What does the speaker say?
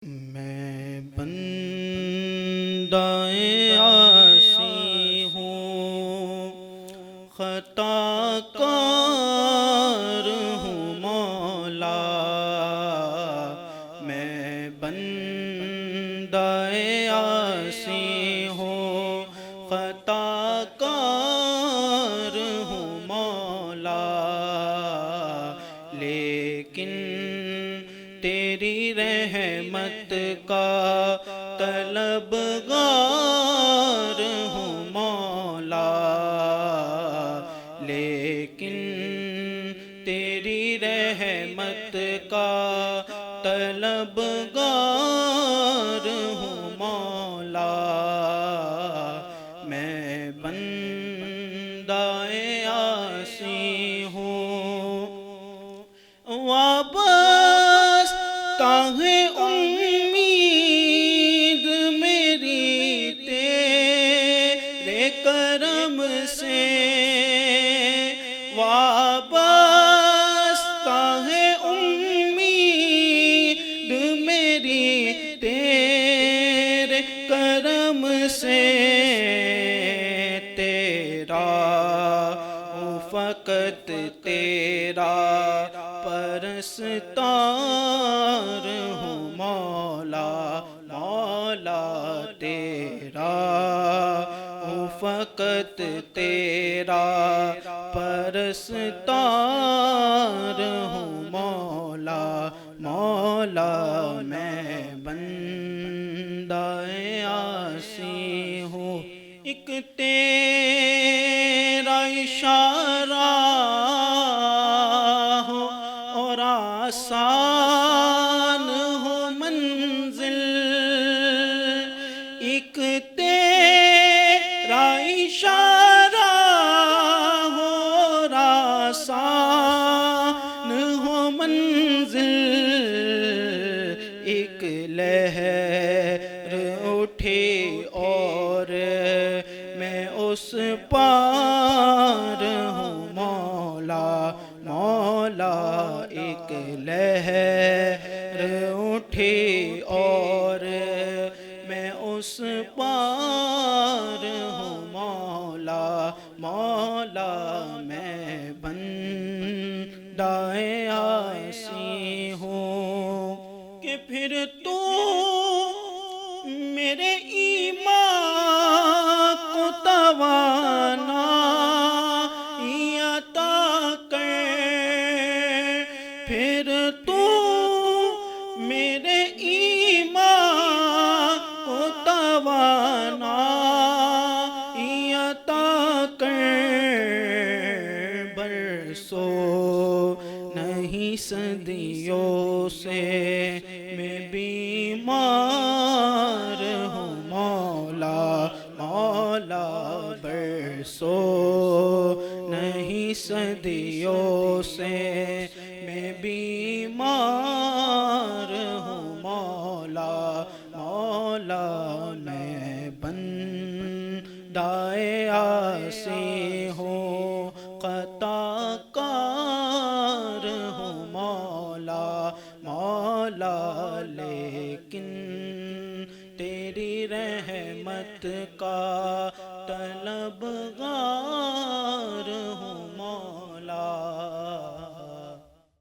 میں بندہ عاصی ہوں، خطا کار ہوں مولا۔ میں بندہ عاصی ہوں، خطا کار ہوں مولا، لیکن تیری رحمت کا طلبگار ہوں مولا، لیکن تیری رحمت کا طلبگار ہوں مولا۔ میں بندہ عاصی ہوں، ہے امید میری تیرے کرم سے، وابستہ ہے امید میری تیرے کرم سے، تیرا فقط تیرا پرستار ہوں مولا، مولا تیرا ہوں فقط تیرا پرستار ہوں مولا، مولا میں بندہ عاصی ہوں۔ ایک تیرا اشارہ ہو اور آسان ہو منزل، ایک تیرا اشارہ ہو اور آسان ہو منزل، ایک لہر اٹھے اور میں اس پار ہوں مولا، مولا ایک لہر اٹھے اور میں اس پار ہوں مولا، مولا میں بندہ عاصی ہوں۔ کہ پھر تو میرے ایمان کو توانائی عطا کر، پھر تو میرے ایمان کو توانائی عطا کر، برسوں نہیں صدیوں سے میں بیمار ہوں مولا، مولا برسوں نہیں صدیوں سے میں بیمار ہوں مولا، مولا میں بندہ عاصی ہوں، خطا کار ہوں مولا، مولا لیکن تیری رحمت کا